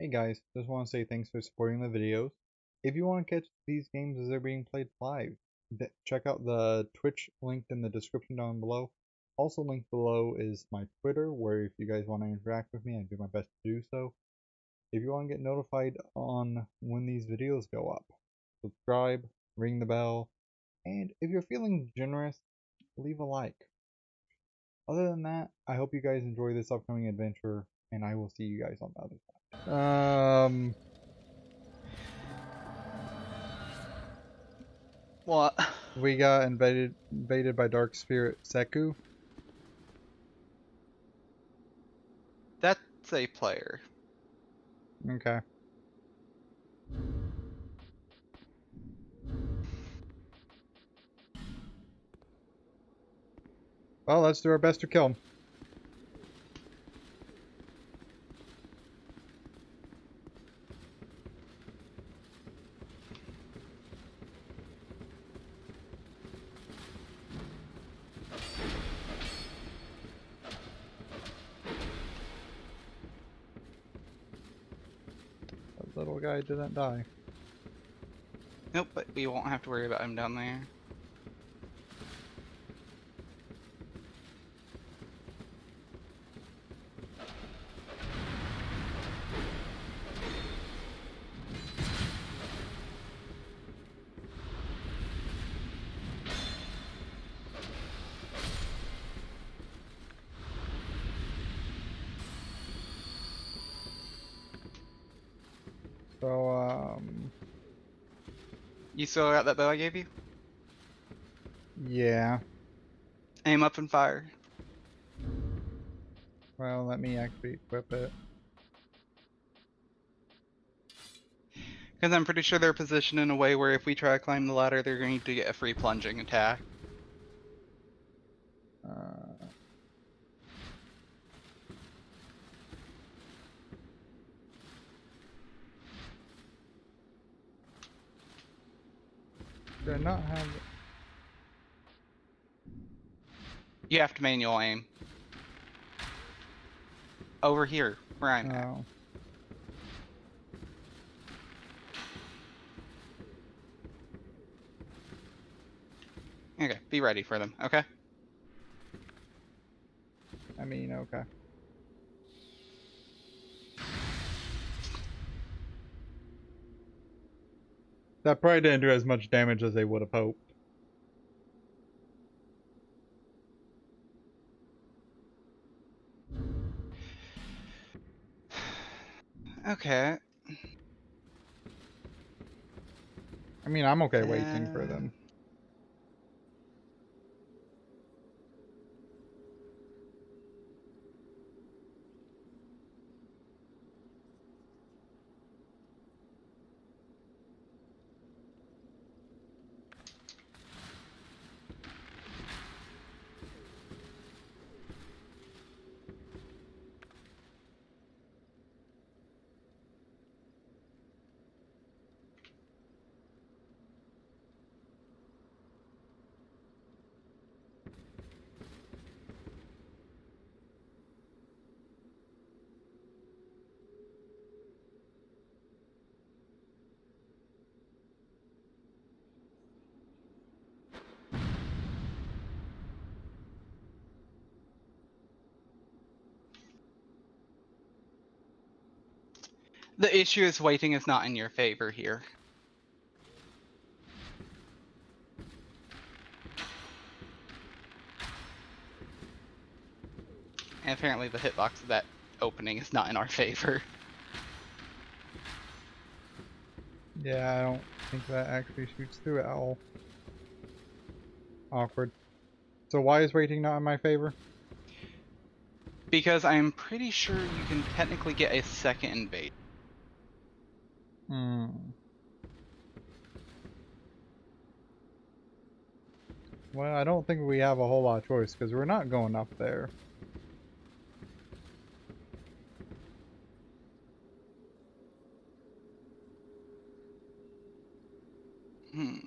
Hey guys, just want to say thanks for supporting the videos. If you want to catch these games as they're being played live, check out the Twitch linked in the description down below. Also linked below is my Twitter, where if you guys want to interact with me, I do my best to do so. If you want to get notified on when these videos go up, subscribe, ring the bell, and if you're feeling generous, leave a like. Other than that, I hope you guys enjoy this upcoming adventure, and I will see you guys on the other side. What? We got invaded by Dark Spirit Seku. That's a player. Okay. Well, let's do our best to kill him. That little guy didn't die. Nope, but we won't have to worry about him down there. So, You still got that bow I gave you? yeah. Aim up and fire. Well, let me actually equip it. Because I'm pretty sure they're positioned in a way where if we try to climb the ladder, they're going to get a free plunging attack. Uh, do I not have... You have to manual aim. Over here, where I'm at. Oh. Okay, be ready for them, okay? I mean, okay. That probably didn't do as much damage as they would have hoped. Okay. I mean, I'm okay waiting for them. The issue is waiting is not in your favor here. And apparently the hitbox of that opening is not in our favor. Yeah, I don't think that actually shoots through at all. Awkward. So why is waiting not in my favor? Because I'm pretty sure you can technically get a second invade. Hmm. Well, I don't think we have a whole lot of choice, because we're not going up there. Hmm.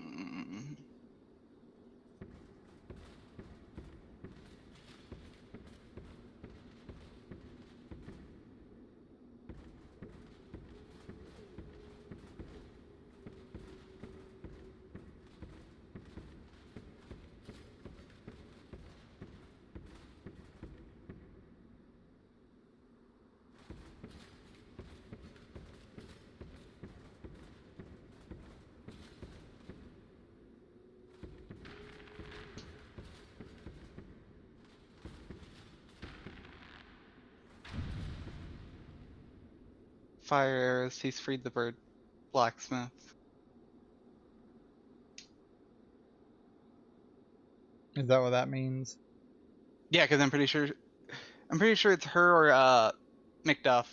fire arrows. He's freed the bird blacksmith. Is that what that means? Yeah, because I'm pretty sure it's her or McDuff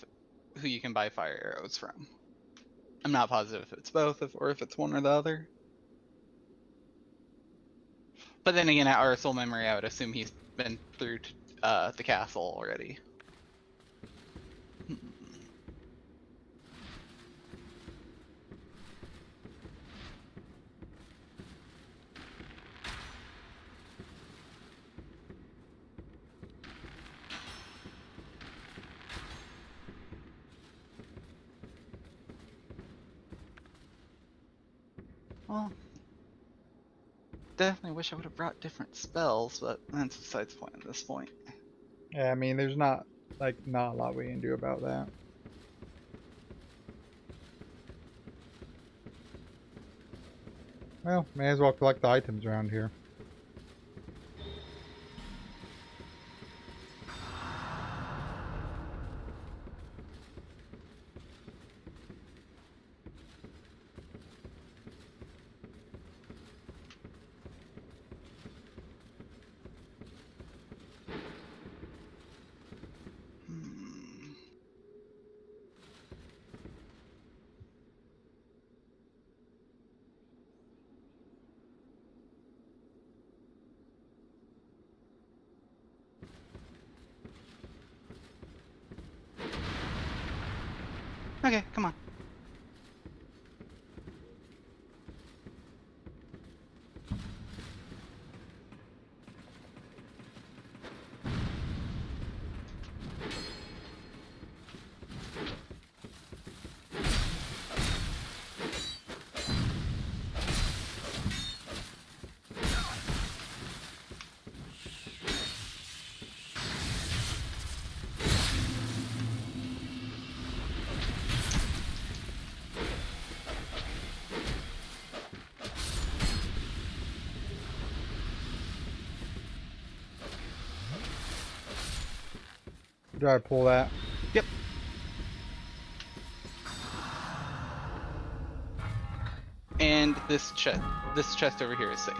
who you can buy fire arrows from. I'm not positive if it's both or if it's one or the other. But then again, at our soul memory, I would assume he's been through to, the castle already. Well, definitely wish I would have brought different spells, but that's besides the point at this point. Yeah, I mean, there's not a lot we can do about that. Well, may as well collect the items around here. Hmm. Okay, come on. Do I pull that? Yep. And this chest over here is safe.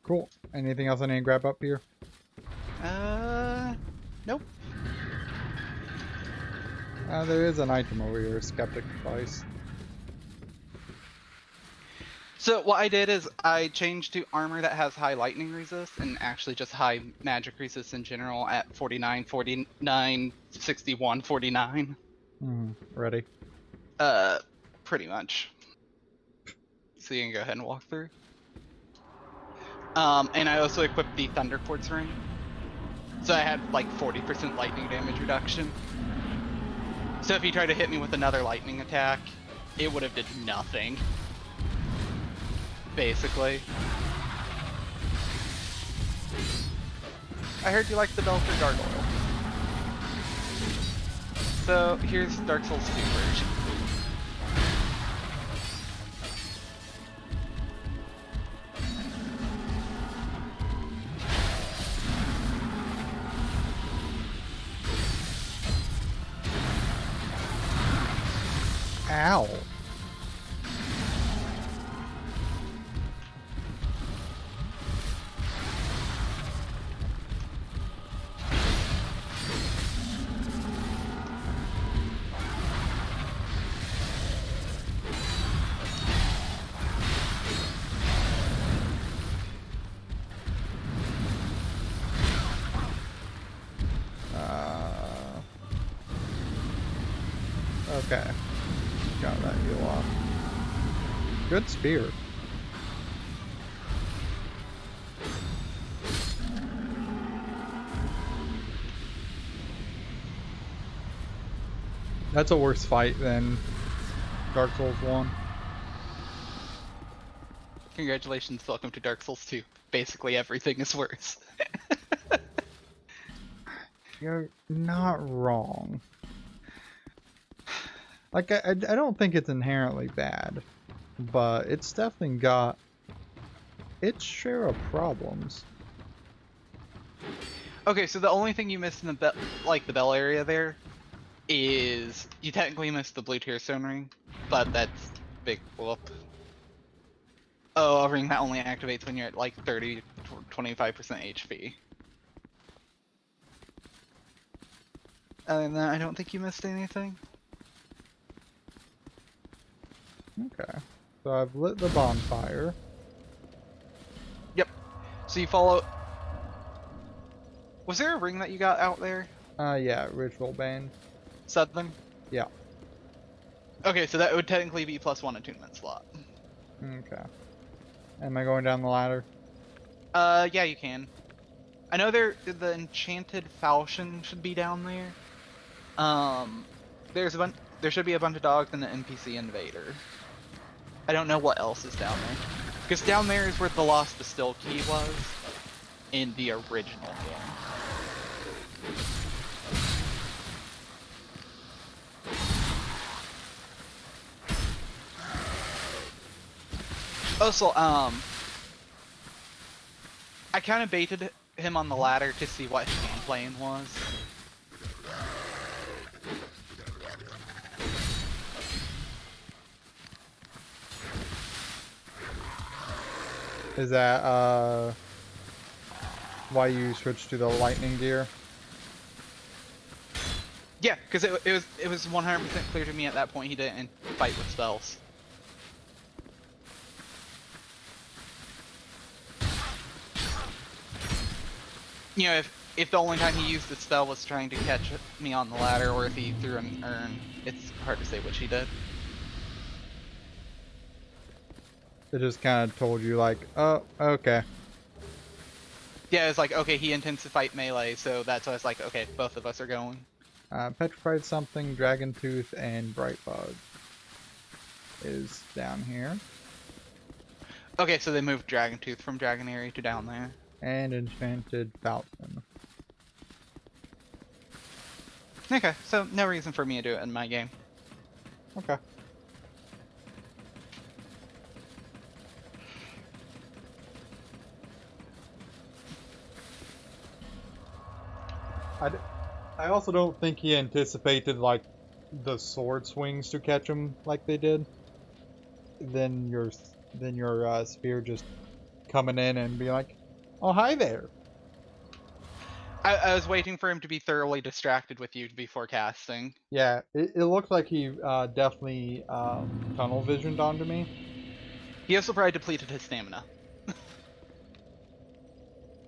Cool. Anything else I need to grab up here? Nope. There is an item over here, Skeptic Device. So what I did is I changed to armor that has high lightning resist and actually just high magic resist in general at 49, 49, 61, 49. Ready? Pretty much. So you can go ahead and walk through. And I also equipped the Thunder Quartz ring. So I had like 40% lightning damage reduction. So if he tried to hit me with another lightning attack, it would have did nothing. Basically. I heard you like the Belfry Gargoyle. So here's Dark Souls 2 version. Ow. Okay. Got that heal off. Good spear. That's a worse fight than Dark Souls 1. Congratulations, welcome to Dark Souls 2. Basically everything is worse. You're not wrong. Like, I don't think it's inherently bad, but it's definitely got its share of problems. Okay, so the only thing you missed in the the bell area there is you technically missed the blue tier stone ring, but that's big whoop. Oh, a ring that only activates when you're at like 30 to 25% HP. Other than that, I don't think you missed anything. Okay. So I've lit the bonfire. Yep. So you follow. Was there a ring that you got out there? Yeah, ritual band. Southern? Yeah. Okay, so that would technically be +1 attunement slot. Okay. Am I going down the ladder? Yeah, you can. I know the enchanted falchion should be down there. There's there should be a bunch of dogs and an NPC invader. I don't know what else is down there. Because down there is where the lost distill key was in the original game. Also, I kind of baited him on the ladder to see what his game plan was. Is that why you switched to the lightning gear? Yeah, because it was 100% clear to me at that point he didn't fight with spells. You know, if the only time he used the spell was trying to catch me on the ladder, or if he threw an urn, it's hard to say which he did. It just kind of told you like, oh, okay. Yeah, it's like, okay, he intends to fight melee, so that's why it's like, okay, both of us are going. Petrified something, dragon tooth, and bright bug is down here. Okay, so they moved Dragon Tooth from Dragon Area to down there. And enchanted falcon. Okay, so no reason for me to do it in my game. Okay. I also don't think he anticipated like the sword swings to catch him like they did. Then your spear just coming in and be like, oh hi there. I was waiting for him to be thoroughly distracted with you before casting. Yeah, it looked like he definitely tunnel visioned onto me. He also probably depleted his stamina.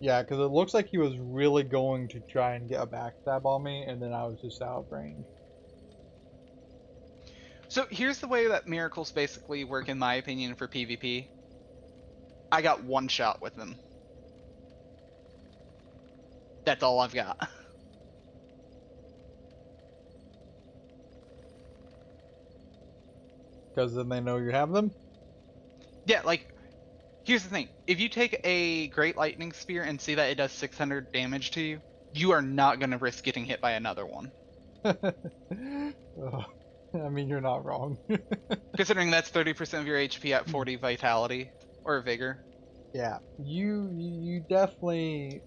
Yeah, because it looks like he was really going to try and get a backstab on me, and then I was just out of range. So here's the way that miracles basically work, in my opinion, for PvP. I got one shot with him. That's all I've got. Because then they know you have them. Yeah, like, here's the thing. If you take a Great Lightning Spear and see that it does 600 damage to you, you are not going to risk getting hit by another one. Ugh. I mean, you're not wrong. Considering that's 30% of your HP at 40 Vitality, or Vigor. Yeah, you definitely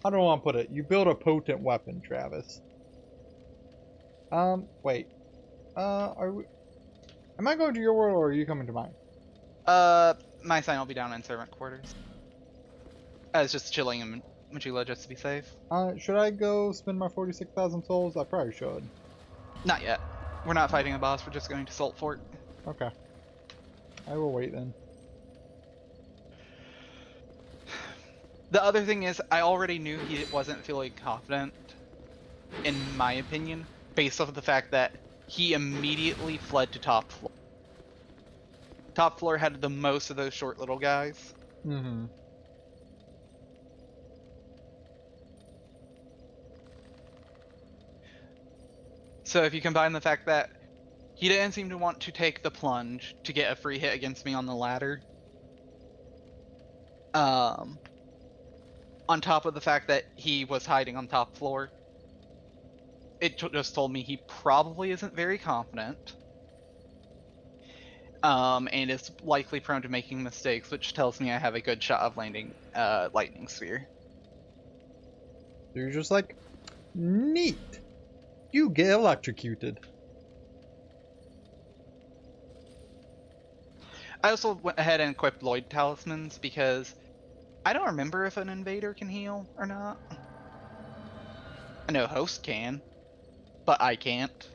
how do I want to put it? You build a potent weapon, Travis. Wait. Are we? Am I going to your world or are you coming to mine? My sign will be down in servant quarters. I was just chilling in Majula just to be safe. Should I go spend my 46,000 souls? I probably should. Not yet. We're not fighting a boss, we're just going to Salt Fort. Okay. I will wait then. The other thing is, I already knew he wasn't feeling confident, in my opinion, based off of the fact that he immediately fled to top floor. Top floor had the most of those short little guys. Mm-hmm. So if you combine the fact that he didn't seem to want to take the plunge to get a free hit against me on the ladder, on top of the fact that he was hiding on top floor, it just told me he probably isn't very confident. And is likely prone to making mistakes, which tells me I have a good shot of landing Lightning Sphere. So you're just like, neat. You get electrocuted. I also went ahead and equipped Lloyd talismans because I don't remember if an invader can heal or not. I know host can, but I can't.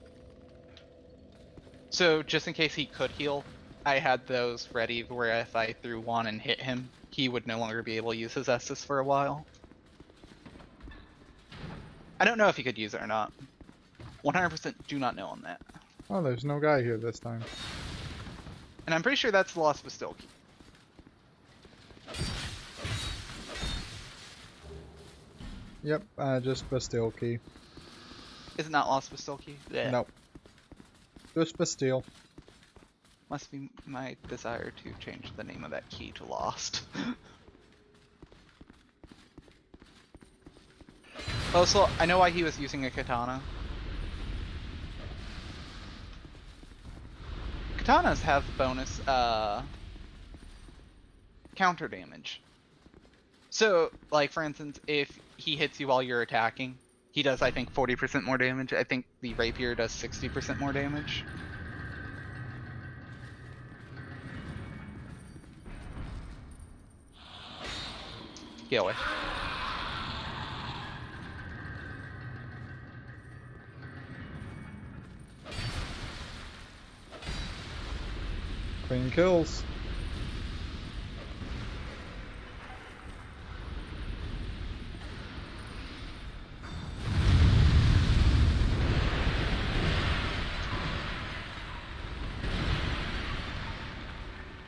So just in case he could heal, I had those ready where if I threw one and hit him, he would no longer be able to use his Estus for a while. I don't know if he could use it or not. 100% do not know on that. Oh, there's no guy here this time. And I'm pretty sure that's the Lost Bastille key. Yep, just Bastille key. Is it not Lost Bastille key? Yeah. Nope. Just Bastille. Must be my desire to change the name of that key to Lost. Also, I know why he was using a katana. Katanas have bonus counter damage. So, like for instance, if he hits you while you're attacking, he does I think 40% more damage. I think the rapier does 60% more damage. Get away. Clean kills.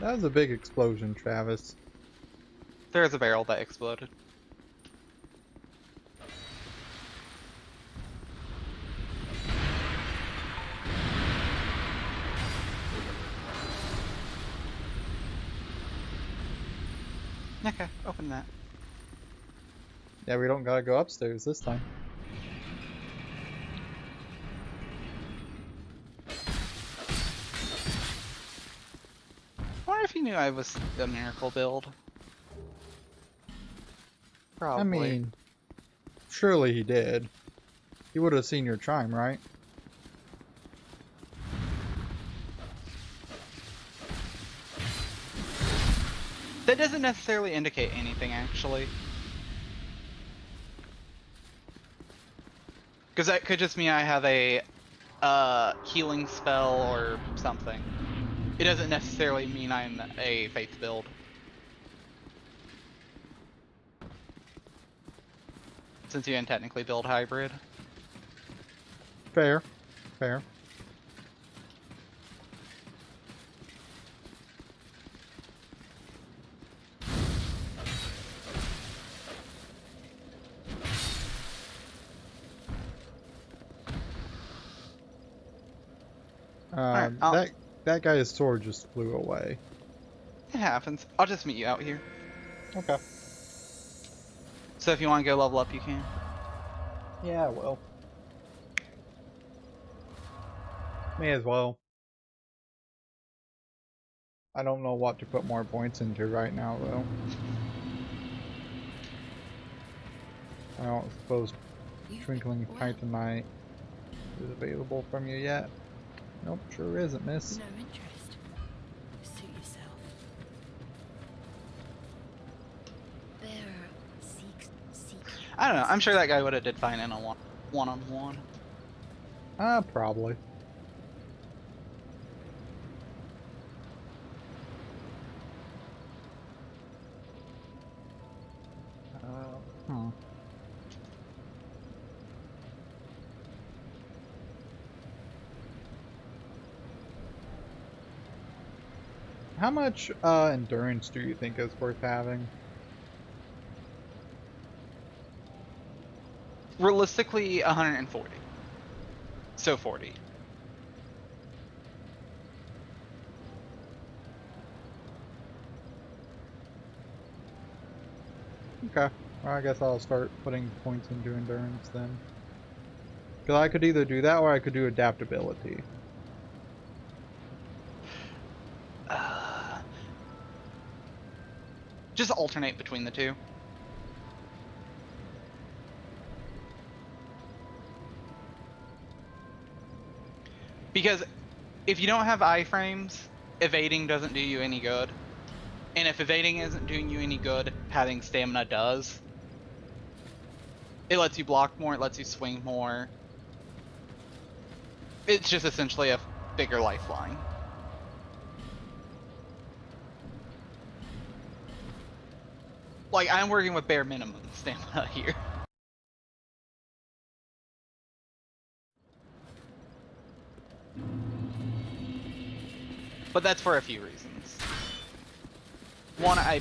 That was a big explosion, Travis. There's a barrel that exploded. Okay, open that. Yeah, we don't gotta go upstairs this time. I wonder if he knew I was a miracle build. Probably. I mean, surely he did. He would have seen your chime, right? That doesn't necessarily indicate anything, actually. Because that could just mean I have a healing spell or something. It doesn't necessarily mean I'm a faith build. Since you can technically build hybrid. Fair. Fair. Alright, That guy's sword just flew away. it happens. I'll just meet you out here. Okay. So if you want to go level up, you can. Yeah, well. May as well. I don't know what to put more points into right now, though. I don't suppose Twinkling Titanite is available from you yet. Nope, sure isn't, miss. No interest. Suit yourself. Bearer seeks. I don't know. I'm sure that guy would have did fine in a one-on-one. Probably. Hmm. How much endurance do you think is worth having? Realistically, 140. So 40. Okay. Well, I guess I'll start putting points into endurance then. Because I could either do that or I could do adaptability. Just alternate between the two. Because if you don't have iframes, evading doesn't do you any good. And if evading isn't doing you any good, having stamina does. It lets you block more, it lets you swing more. It's just essentially a bigger lifeline. Like, I'm working with bare minimum stamina here. But that's for a few reasons. One, I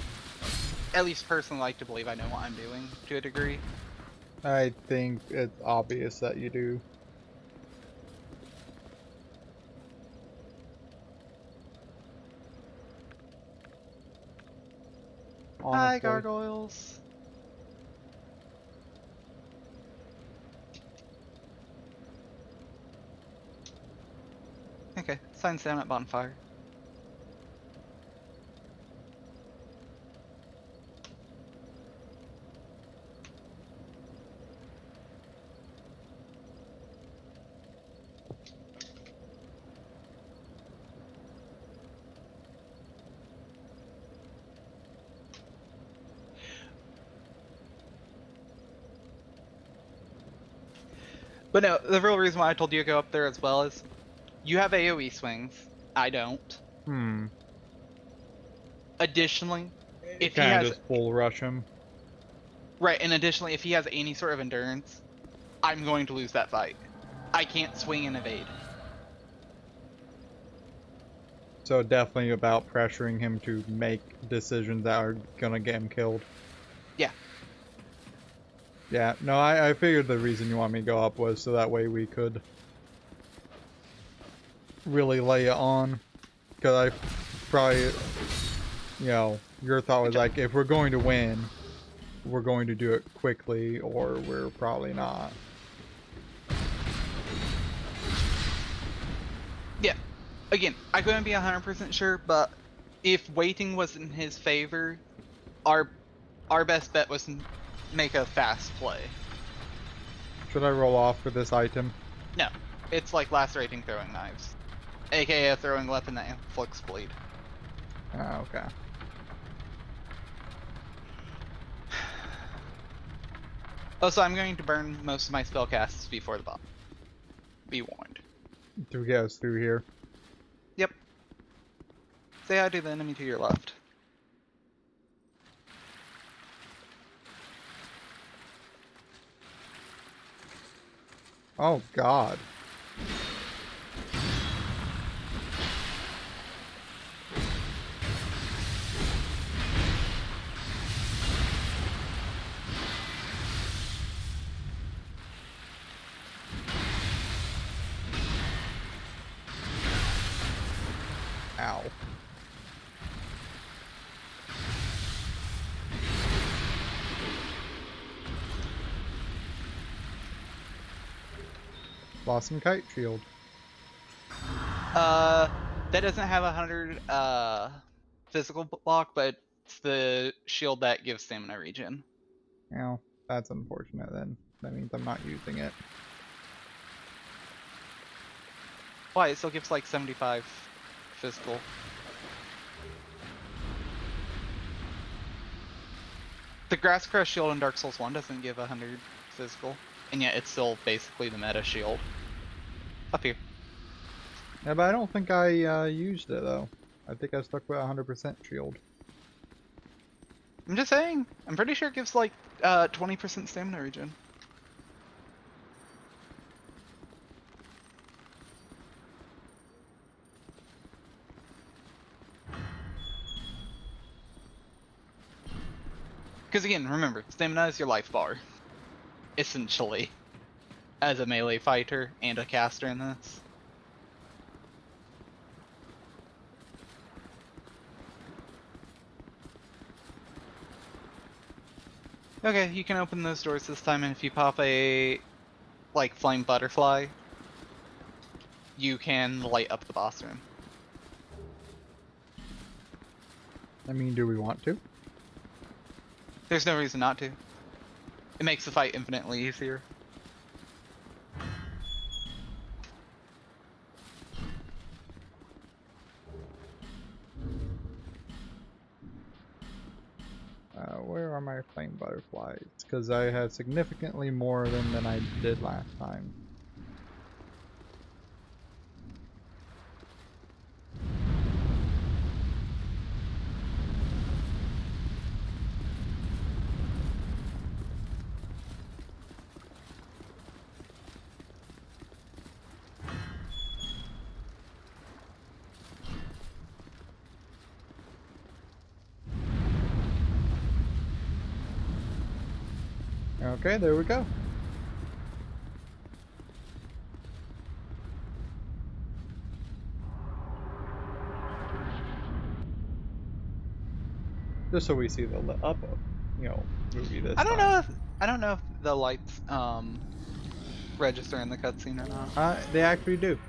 at least personally like to believe I know what I'm doing to a degree. I think it's obvious that you do. Hi, Honestly. gargoyles. Okay, signs down at bonfire. But no, the real reason why I told you to go up there as well is you have AoE swings. I don't. Additionally, if he Kind has of just full rush him. right, and additionally, if he has any sort of endurance, I'm going to lose that fight. I can't swing and evade. So definitely about pressuring him to make decisions that are gonna get him killed. Yeah. Yeah, no, I figured the reason you want me to go up was so that way we could really lay it on. Because I probably, you know, your thought was like, if we're going to win, we're going to do it quickly, or we're probably not. Yeah. Again, I couldn't be 100% sure, but if waiting was in his favor, our best bet was to make a fast play. Should I roll off for this item? No, it's like lacerating throwing knives, aka a throwing weapon that inflicts bleed. Oh, okay. Also, I'm going to burn most of my spell casts before the boss. Be warned. To get us through here. Yep. Say hi to the enemy to your left. Oh, God. Ow. Lost some kite shield. That doesn't have 100 physical block, but it's the shield that gives stamina regen. Ow. That's unfortunate then. That means I'm not using it. Why? It still gives like 75 physical. The Grass Crest shield in Dark Souls 1 doesn't give 100 physical, and yet it's still basically the meta shield. Up here. Yeah, but I don't think I used it though. I think I stuck with 100% shield. I'm just saying. I'm pretty sure it gives like 20% stamina regen. Because again, remember, stamina is your life bar. Essentially. As a melee fighter and a caster in this. Okay, you can open those doors this time, and if you pop a, like, flame butterfly, you can light up the boss room. I mean, do we want to? There's no reason not to. It makes the fight infinitely easier. flame butterflies, because I had significantly more of them than I did last time. Okay, there we go. Just so we see the up, movie this I don't time. know if the lights register in the cutscene or not. They actually do.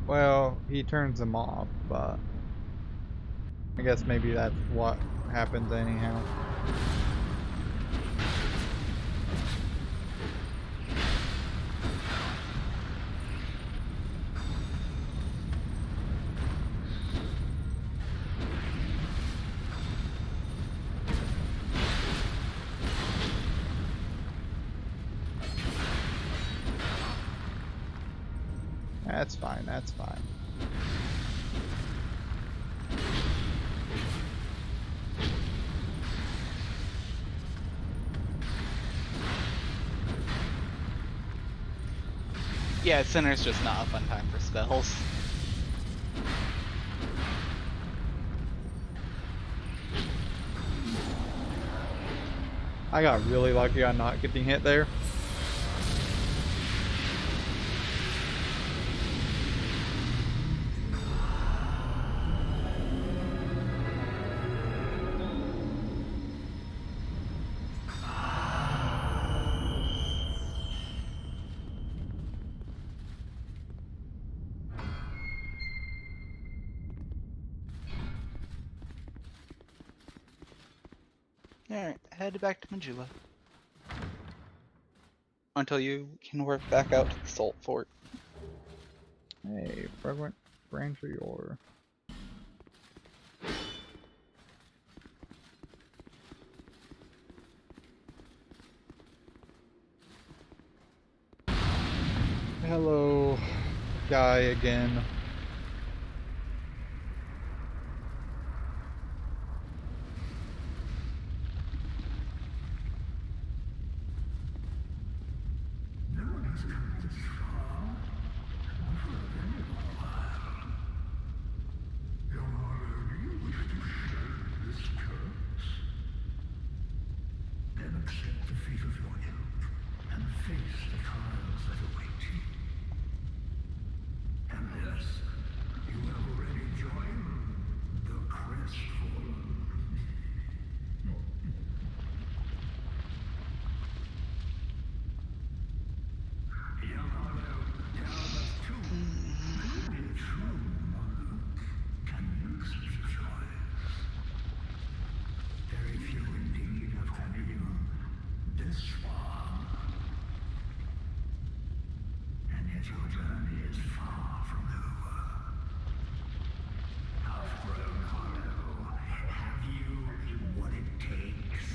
Well, he turns them off, but I guess maybe that's what happens anyhow. That's fine, that's fine. Yeah, Sinner's just not a fun time for spells. I got really lucky on not getting hit there. Alright, head back to Majula. Until you can work back out to the Salt Fort. Hey, fragrant branch of your. Hello, guy again. Accept the fate of your youth and face the trials that await you. And yes, you have already joined the Crestfallen. Young Harlow, there are but two. Only a true monk can make such a choice. Very few indeed have come even this far. And yet your journey is far from over. Outgrown Hollow, have you what it takes?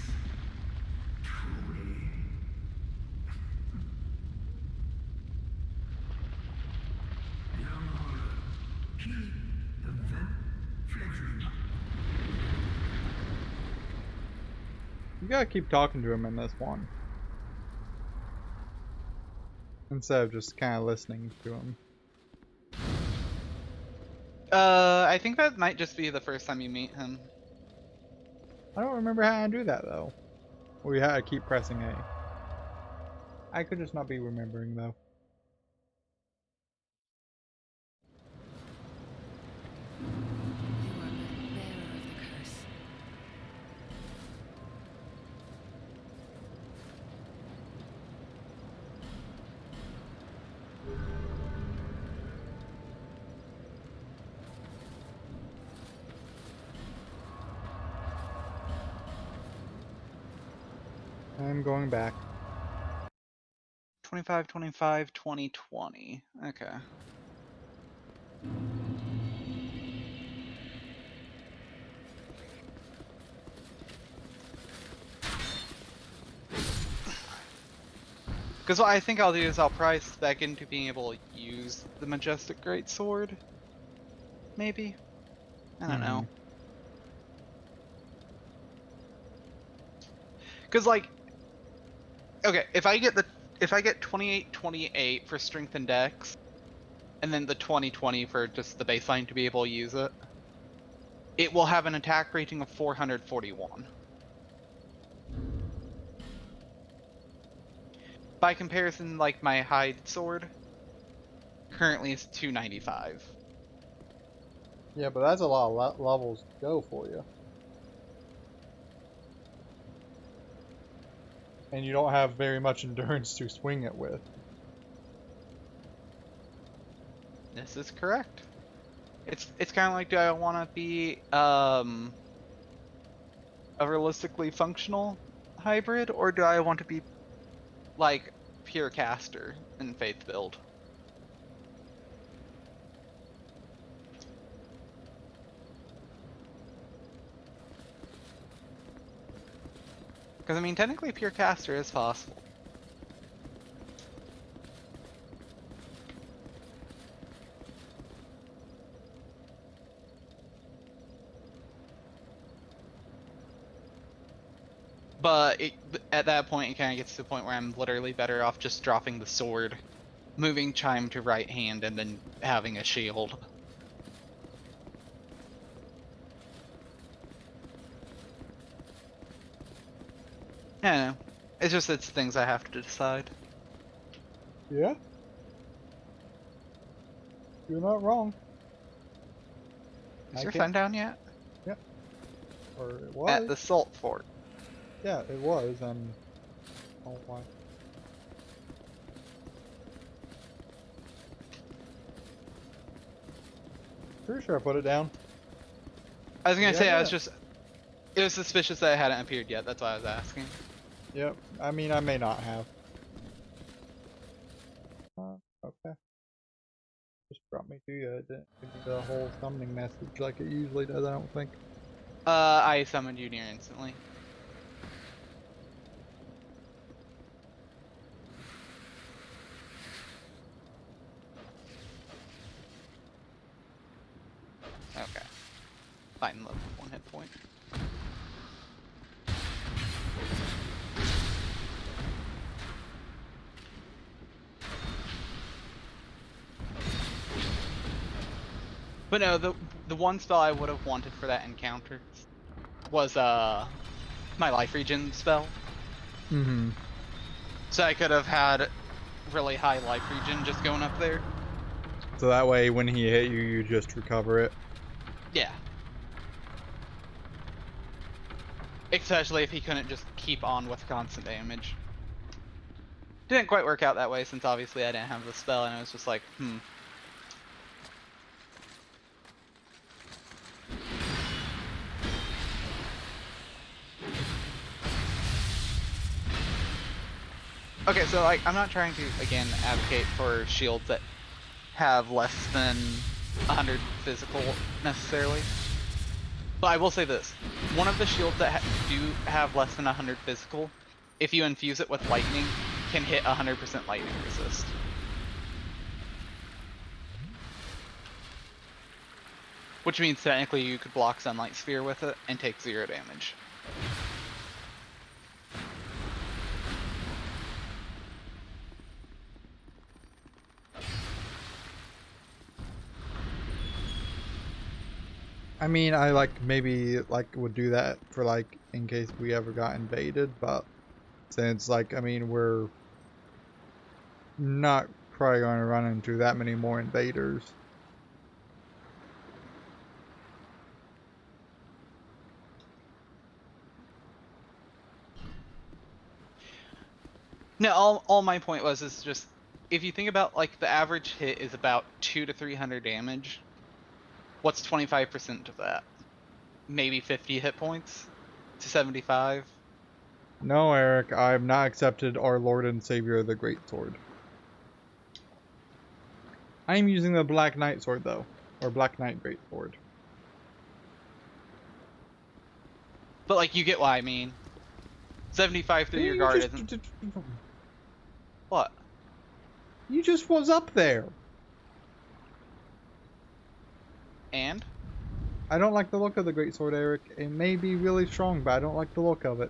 Truly. Young Hollow, keep the vent fledgling. You gotta keep talking to him in this one. Instead of just kind of listening to him. I think that might just be the first time you meet him. I don't remember how to do that though. We had to keep pressing A. I could just not be remembering though. You are the bearer of the curse. I'm going back. 25, 25, 20, 20. Okay. Because what I think I'll do is I'll probably spec into being able to use the Majestic Greatsword. Maybe? I don't know. Because, like, okay, if I get 28, 28 for strength and dex, and then the 20, 20 for just the baseline to be able to use it, it will have an attack rating of 441. By comparison, like, my hide sword currently is 295. Yeah, but that's a lot of levels to go for you. And you don't have very much endurance to swing it with. This is correct. It's kind of like, do I want to be a realistically functional hybrid, or do I want to be like pure caster in faith build? Because I mean, technically, pure caster is possible. But at that point, it kind of gets to the point where I'm literally better off just dropping the sword, moving chime to right hand, and then having a shield. I don't know. It's things I have to decide. Yeah? You're not wrong. Is I your can't- sun down yet? Yep. Or it was. At the salt fort. Yeah, it was, and... Oh, why? Pretty sure I put it down. I was gonna Yeah, say, yeah. it was suspicious that it hadn't appeared yet, that's why I was asking. Yep. I mean, I may not have. Okay. Just brought me to you. It didn't give me the whole summoning message like it usually does, I don't think. I summoned you near instantly. Okay. Fighting level 1 hit point. But no, the one spell I would have wanted for that encounter was my life regen spell. Mm-hmm. So I could have had really high life regen just going up there. So that way, when he hit you, you just recover it. Yeah. Especially if he couldn't just keep on with constant damage. Didn't quite work out that way since obviously I didn't have the spell and it was just like, Okay, so like, I'm not trying to, again, advocate for shields that have less than 100 physical necessarily. But I will say this. One of the shields that do have less than 100 physical, if you infuse it with lightning, can hit 100% lightning resist. Which means technically you could block Sunlight Sphere with it and take 0 damage. I mean, I like maybe like would do that for like in case we ever got invaded, but since like I mean we're not probably going to run into that many more invaders. No, all my point was is just, if you think about like the average hit is about 200 to 300 damage, what's 25% of that? Maybe 50 hit points to 75? No, Eric, I've not accepted our Lord and Savior the Great Sword. I'm using the Black Knight sword though, or Black Knight Greatsword. But like, you get what I mean. 75 through your You guard just, isn't. What? you just was up there. And? I don't like the look of the Greatsword, Eric. It may be really strong, but I don't like the look of it.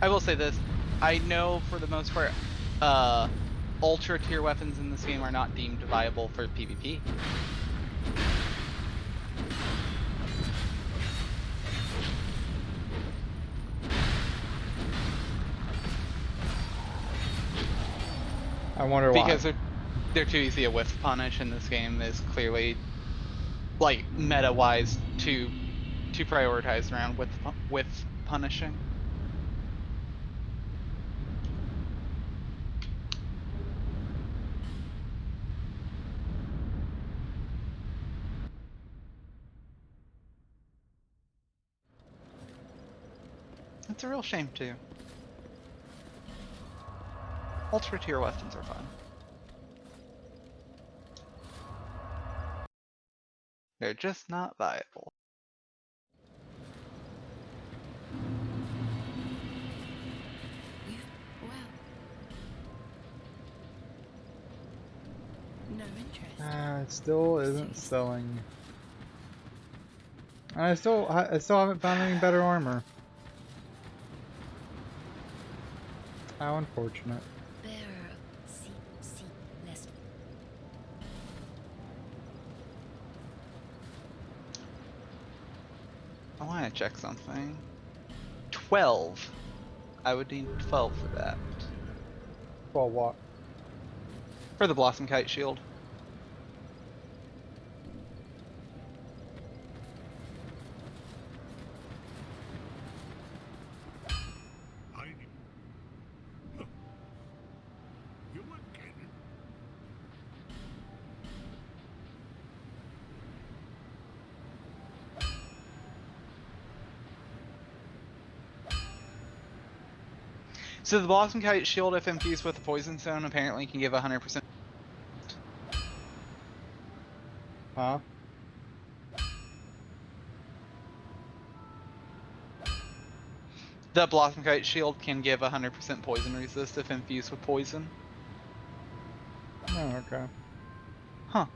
I will say this. I know for the most part, ultra tier weapons in this game are not deemed viable for PvP. I wonder why. Because they're too easy to whiff punish, and this game is clearly, like, meta-wise, too prioritized around with punishing. It's a real shame too. Ultra tier weapons are fun. They're just not viable. Well. No interest. It still isn't selling. I still haven't found any better armor. How unfortunate. Bearer of C less. I want to check something. 12. I would need 12 for that. Well, what? For the Blossom Kite Shield. Hiding. Huh. You again? So the Blossom Kite Shield, if infused with a Poison Stone, apparently can give 100%. Huh? The Blossom Kite Shield can give 100% poison resist if infused with poison. Oh, okay. Huh.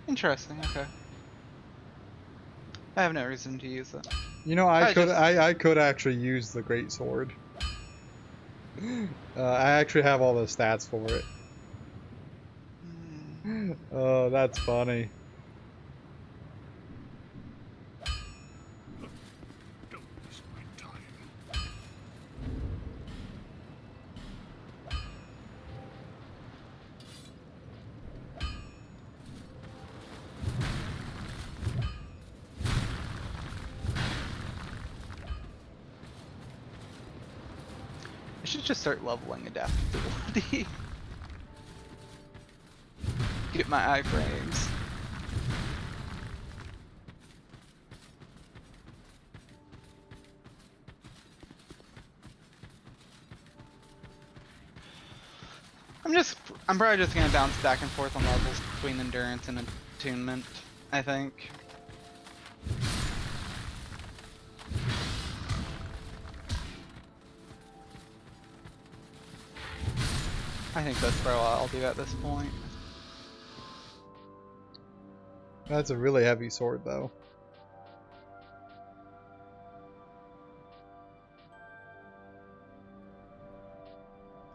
Interesting, okay. I have no reason to use it. You know, I I could actually use the Greatsword. I actually have all the stats for it. Oh, that's funny. Don't waste my time. I should just start leveling adaptability. Get my iframes. I'm probably just gonna bounce back and forth on levels between endurance and attunement, I think. I think that's probably what I'll do at this point. That's a really heavy sword, though.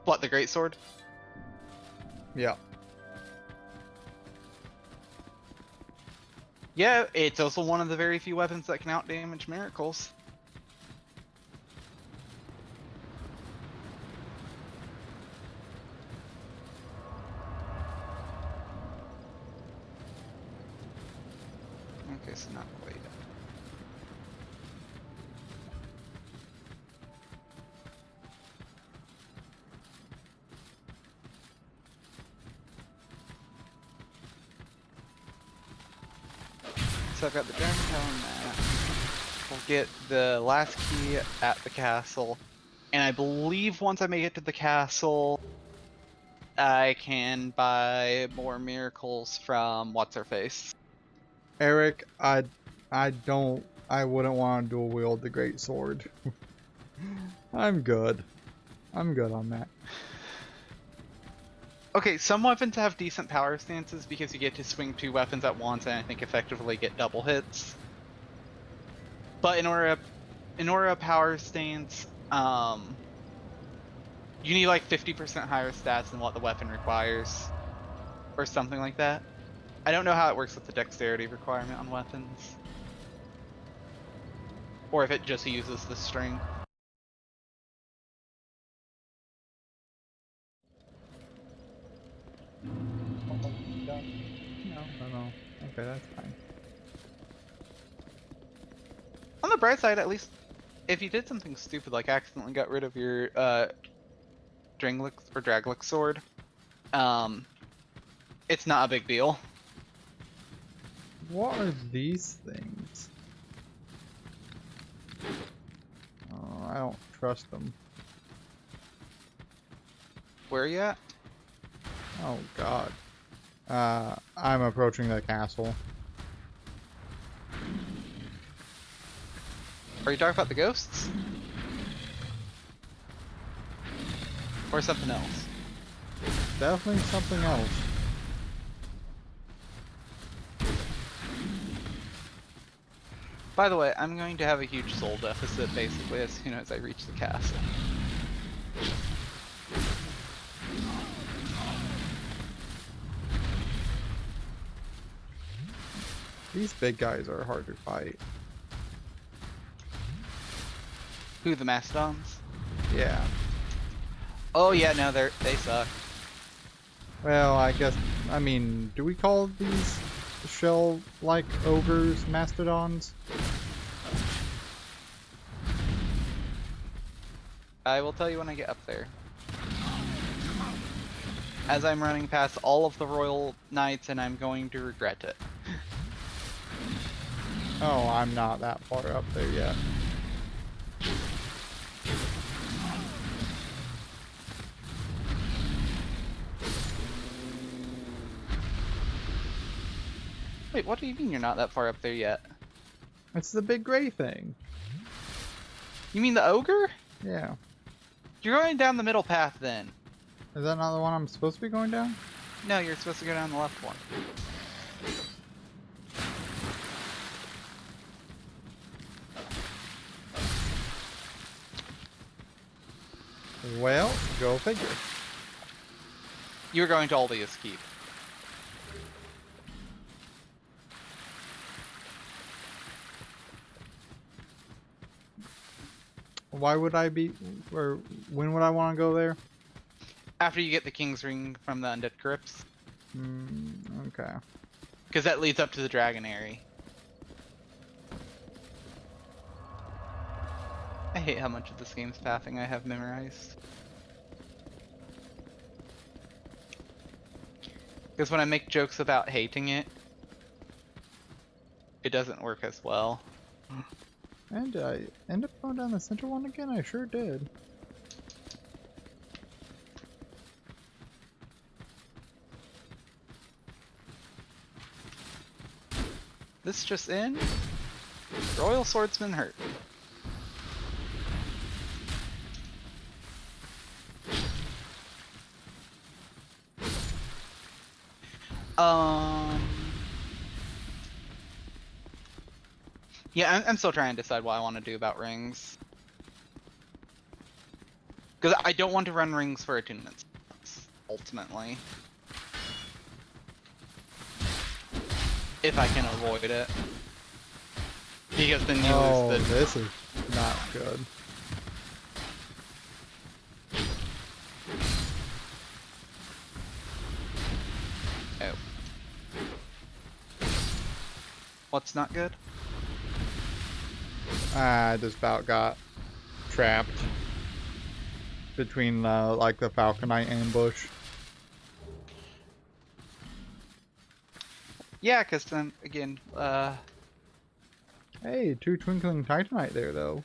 What, the Greatsword? Yeah. Yeah, it's also one of the very few weapons that can outdamage miracles. Okay, so not quite. So I've got the Germantown map. We'll get the last key at the castle. And I believe once I make it to the castle, I can buy more miracles from What's-Her-Face. Eric, I wouldn't want to dual wield the great sword. I'm good. I'm good on that. Okay, some weapons have decent power stances because you get to swing 2 weapons at once and I think effectively get double hits. But in order to power stance, you need like 50% higher stats than what the weapon requires. Or something like that. I don't know how it works with the dexterity requirement on weapons. Or if it just uses the strength. No. Okay, that's fine. On the bright side, at least, if you did something stupid like accidentally got rid of your Dranglix or Draglix sword, it's not a big deal. What are these things? Oh, I don't trust them. Where are you at? Oh god. I'm approaching the castle. Are you talking about the ghosts? Or something else? Definitely something else. By the way, I'm going to have a huge soul deficit basically as soon as I reach the castle. These big guys are hard to fight. Who, the Mastodons? Yeah. Oh yeah, no, they suck. Well, I mean, do we call these shell-like ogres mastodons? I will tell you when I get up there. As I'm running past all of the Royal Knights and I'm going to regret it. Oh, I'm not that far up there yet. Wait, what do you mean you're not that far up there yet? It's the big gray thing. You mean the ogre? Yeah. You're going down the middle path then. Is that not the one I'm supposed to be going down? No, you're supposed to go down the left one. Well, go figure. You're going to Aldia's Keep. Why would I be, or when would I want to go there? After you get the King's Ring from the Undead Crypts. Okay. Because that leads up to the Dragonary. I hate how much of this game's pathing I have memorized. Because when I make jokes about hating it, it doesn't work as well. And did I end up going down the center one again? I sure did. This just in? Royal Swordsman hurt. Yeah, I'm still trying to decide what I want to do about rings. Because I don't want to run rings for attunement spots, ultimately. If I can avoid it. Because then you lose the... This is not good. Oh. What's not good? I just about got trapped between like the Falconite ambush. Yeah, because then again, Hey, 2 Twinkling Titanite there though.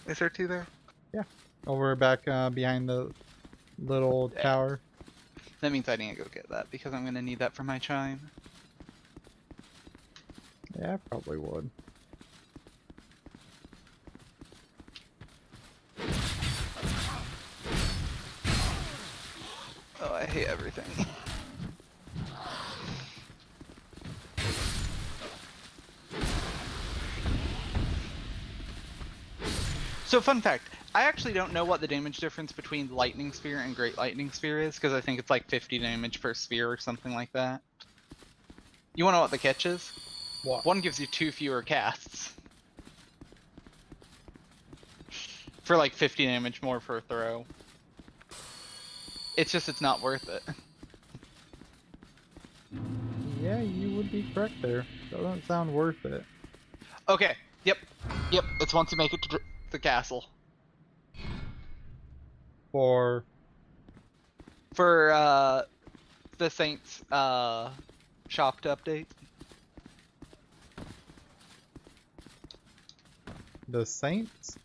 is there 2 there? Yeah, over back behind the little tower. That means I need to go get that because I'm gonna need that for my chime. Yeah, I probably would. Oh, I hate everything. So, fun fact, I actually don't know what the damage difference between Lightning Spear and Great Lightning Spear is, because I think it's like 50 damage per spear or something like that. You wanna know what the catch is? What? One gives you 2 fewer casts. For like 50 damage more per throw. It's just, it's not worth it. Yeah, you would be correct there. Doesn't sound worth it. Okay, yep. Yep, it's once you make it to the castle. For For, the Saints, shop to update. the Saints?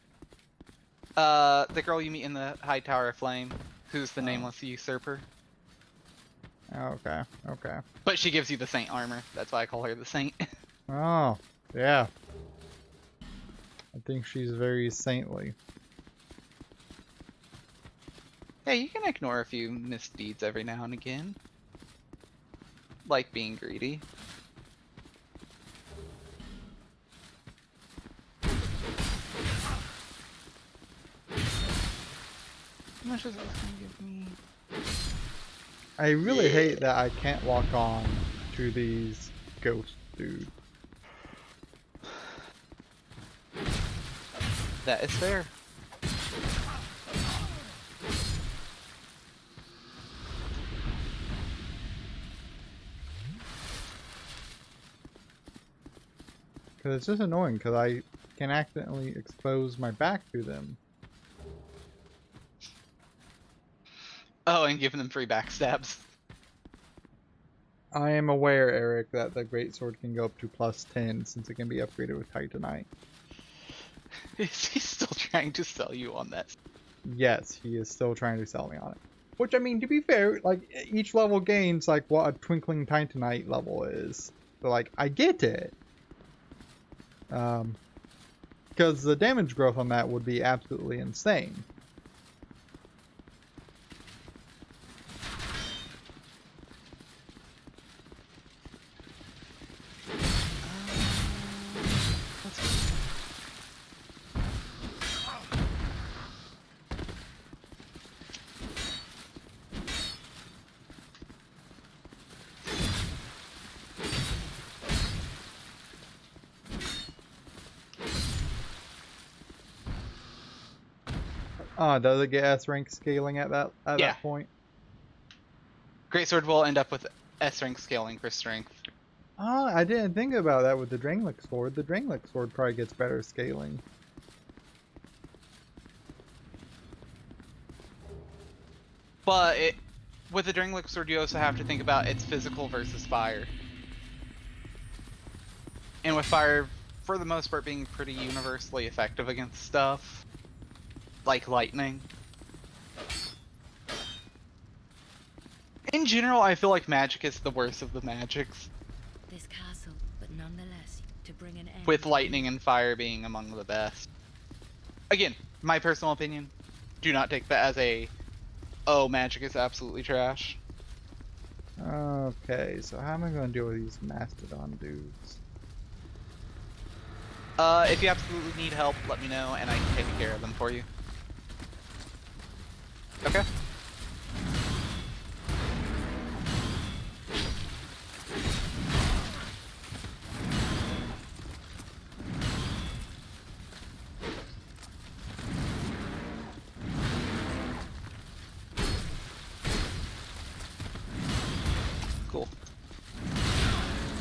The girl you meet in the High Tower of Flame, who's the nameless usurper. Okay, okay. But she gives you the Saint armor. That's why I call her the Saint. Oh, yeah. I think she's very saintly. Yeah, you can ignore a few misdeeds every now and again. Like being greedy. How much is this gonna give me? I really hate that I can't walk on to these ghost dudes. That is fair. Because it's just annoying because I can accidentally expose my back to them. Oh, and giving them free backstabs. I am aware, Eric, that the greatsword can go up to +10 since it can be upgraded with Titanite. Is he still trying to sell you on that? Yes, he is still trying to sell me on it. Which, I mean, to be fair, like, each level gains, like, what a Twinkling Titanite level is. So, like, I get it. Because the damage growth on that would be absolutely insane. Does it get S rank scaling at that point? Greatsword will end up with S rank scaling for strength. I didn't think about that with the Drangleic sword. The Drangleic sword probably gets better scaling. But with the Drangleic sword, you also have to think about its physical versus fire. And with fire, for the most part, being pretty universally effective against stuff like lightning. In general, I feel like magic is the worst of the magics, This castle, but nonetheless, to bring an end. with lightning and fire being among the best. Again, my personal opinion, do not take that as a, oh, magic is absolutely trash. Okay, so how am I going to deal with these Mastodon dudes? If you absolutely need help, let me know and I can take care of them for you. Okay.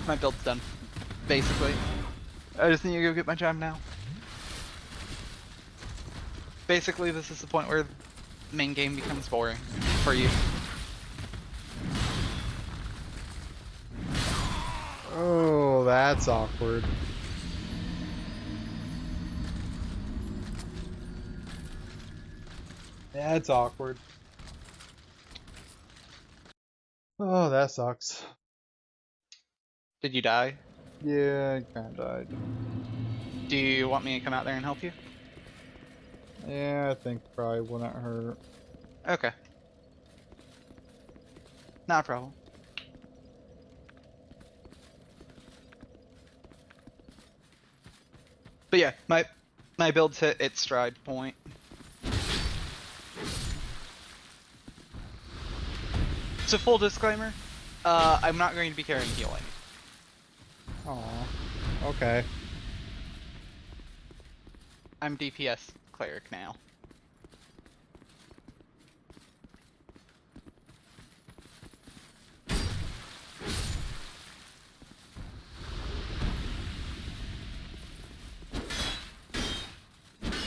My build's done, basically. I just need to go get my job now. Basically, this is the point where the main game becomes boring for you. Oh, that's awkward. That's awkward. Oh, that sucks. Did you die? Yeah, I kinda died. Do you want me to come out there and help you? Yeah, I think probably wouldn't hurt. Okay. Not a problem. But yeah, my build's hit its stride point. So full disclaimer, I'm not going to be carrying healing. Aw. Okay. I'm DPS cleric now.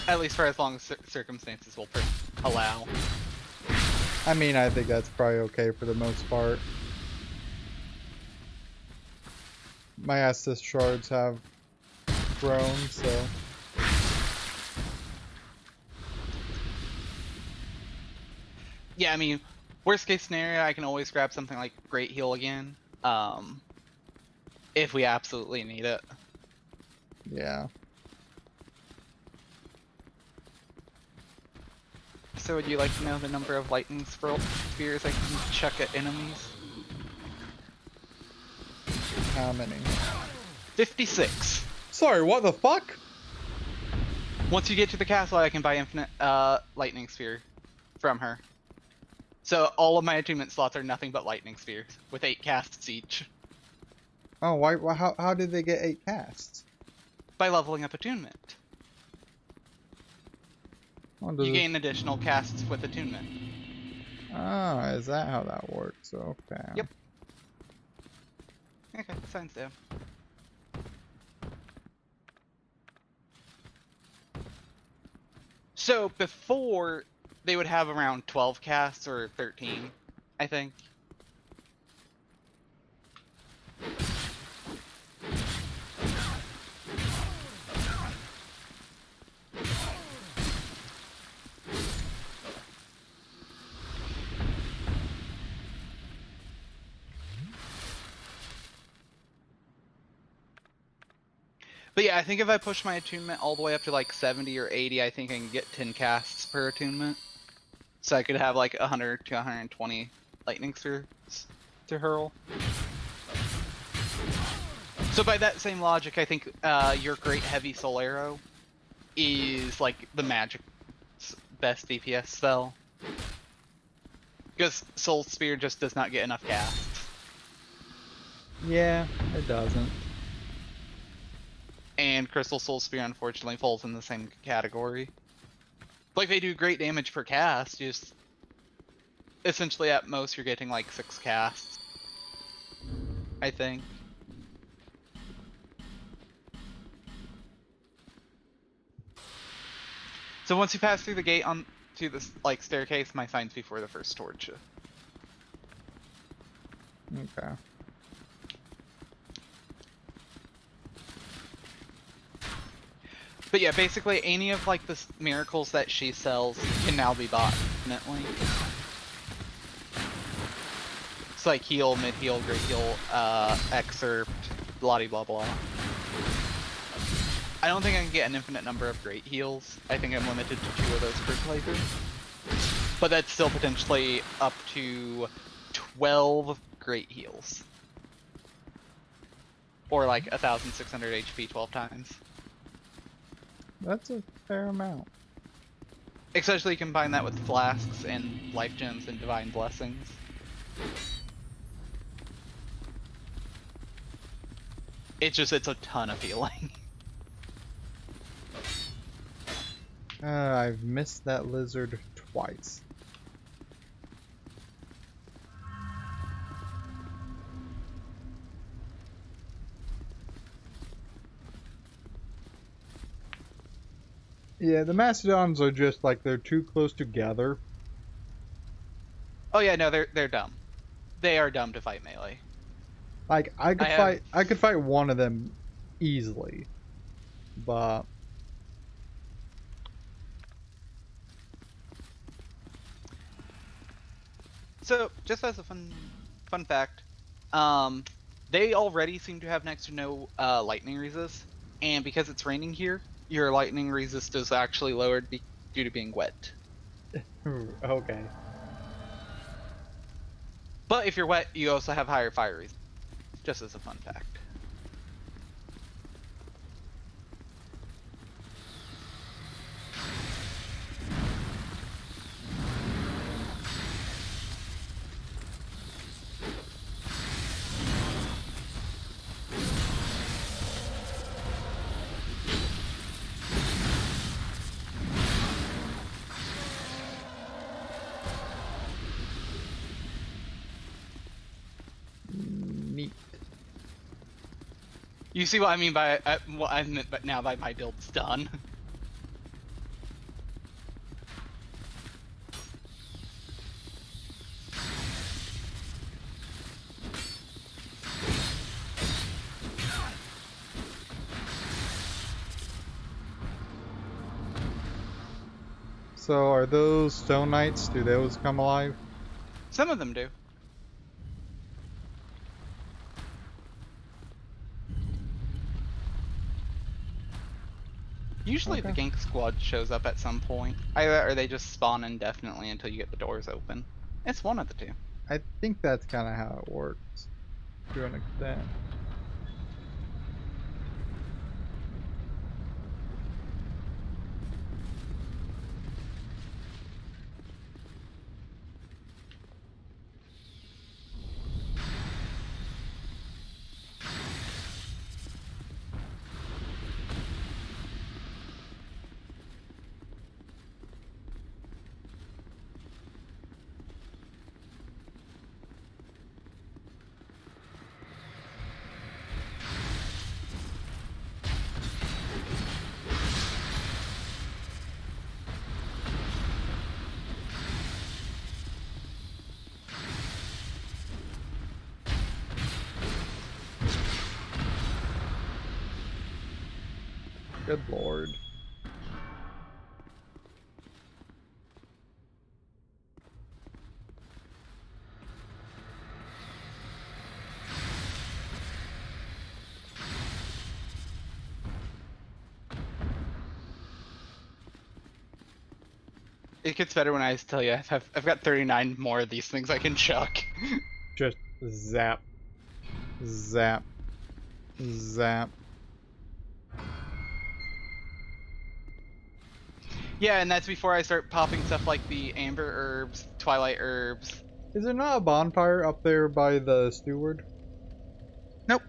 At least for as long as circumstances will allow. I mean, I think that's probably okay for the most part. My assist shards have grown, so. Yeah, I mean, worst case scenario, I can always grab something like Great Heal again, if we absolutely need it. Yeah. So would you like to know the number of lightning spears I can chuck at enemies? How many? 56. Sorry, what the fuck? Once you get to the castle, I can buy infinite lightning spear from her. So all of my attunement slots are nothing but lightning spears, with 8 casts each. Oh, how did they get 8 casts? By leveling up attunement. Oh, You gain additional casts with attunement. Ah, is that how that works? Okay. Yep. Okay, signs down. So before, they would have around 12 casts or 13, I think. But yeah, I think if I push my attunement all the way up to like 70 or 80, I think I can get 10 casts per attunement. So I could have like 100 to 120 lightning spheres to hurl. So by that same logic, I think your Great Heavy Soul Arrow is like the magic's best DPS spell. Because Soul Spear just does not get enough casts. Yeah, it doesn't. And Crystal Soul Spear unfortunately falls in the same category. Like, they do great damage per cast, just essentially at most you're getting like 6 casts, I think. So once you pass through the gate on to this like staircase, my sign's before the first torch. Okay. But yeah, basically any of like the miracles that she sells can now be bought infinitely. It's like heal, mid heal, great heal, excerpt, blah blah blah. I don't think I can get an infinite number of great heals. I think I'm limited to 2 of those per playthrough. But that's still potentially up to 12 great heals. Or like 1,600 HP 12 times. That's a fair amount. Especially combine that with flasks and life gems and divine blessings. It's a ton of healing. I've missed that lizard twice. Yeah, the Mastodons are just like they're too close together. Oh yeah, no, they're dumb. They are dumb to fight melee. Like I have I could fight one of them easily, but so just as a fun fact, um, they already seem to have next to no lightning resist, and because it's raining here, your lightning resist is actually lowered due to being wet. okay. But if you're wet, you also have higher fire resist. Just as a fun fact. Neat. You see what I mean by what I meant, but now that my build's done. So are those Stone Knights? Do those come alive? Some of them do. Usually the Okay. gank squad shows up at some point. Either or they just spawn indefinitely until you get the doors open. It's one of the two. I think that's kind of how it works to an extent. Good lord. It gets better when I tell you I've got 39 more of these things I can chuck. Just zap. Zap. Zap. Yeah, and that's before I start popping stuff like the amber herbs, twilight herbs. Is there not a bonfire up there by the steward? Nope.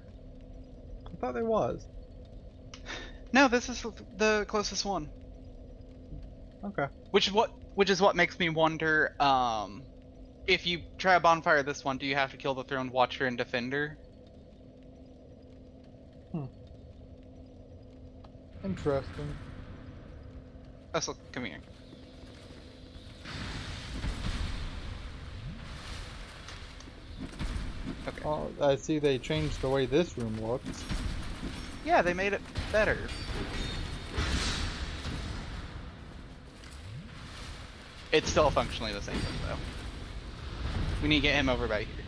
I thought there was. No, this is the closest one. Okay. Which is what makes me wonder, if you try a bonfire this one, do you have to kill the Throne Watcher and Defender? Interesting. Russell, come here. Okay. Oh, I see they changed the way this room looks. Yeah, they made it better. It's still functionally the same though. We need to get him over by here.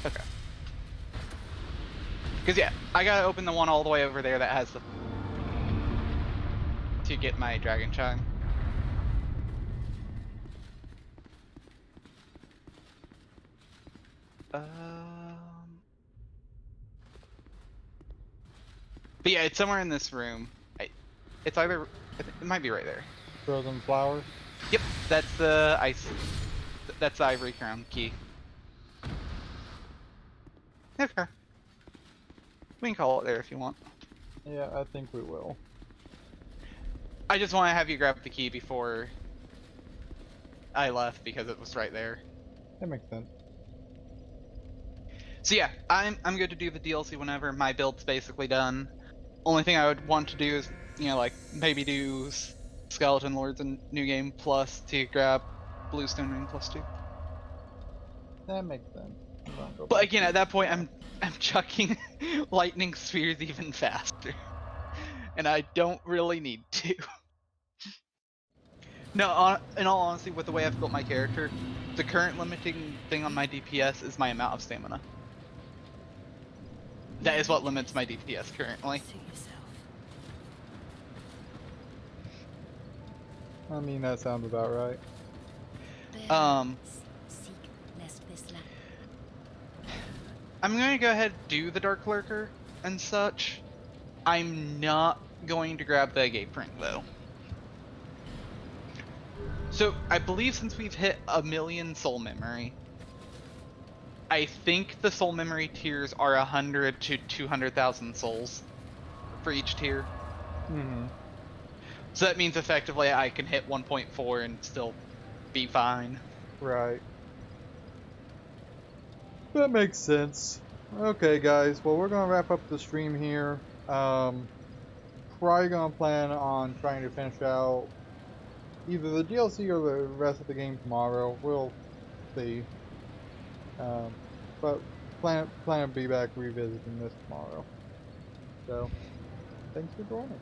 Okay. Because yeah, I gotta open the one all the way over there that has the... to get my Dragon Chime. But yeah, it's somewhere in this room. It's either... it might be right there. Frozen flower. Yep, that's the ice... that's the Ivory Crown key. Okay. We can call it there if you want. Yeah, I think we will. I just want to have you grab the key before I left because it was right there. That makes sense. So yeah, I'm good to do the DLC whenever. My build's basically done. Only thing I would want to do is, like maybe do Skeleton Lords in New Game Plus to grab Bluestone Ring +2. That makes sense. I'm gonna go But back again, to at that point, tomorrow. I'm chucking lightning spheres even faster, and I don't really need to. No, in all honesty, with the way I've built my character, the current limiting thing on my DPS is my amount of stamina. That is what limits my DPS currently. Suit yourself. I mean, that sounds about right. Um, Seek lest this land. I'm gonna go ahead and do the Dark Lurker and such. I'm not going to grab the Agape Ring though. So I believe since we've hit 1,000,000 soul memory, I think the soul memory tiers are 100 to 200,000 souls for each tier. Mm-hmm. So that means effectively I can hit 1.4 and still be fine. Right. That makes sense. Okay, guys. Well, we're gonna wrap up the stream here. Probably gonna plan on trying to finish out either the DLC or the rest of the game tomorrow. We'll see. Um, but plan to be back revisiting this tomorrow. So, thanks for joining.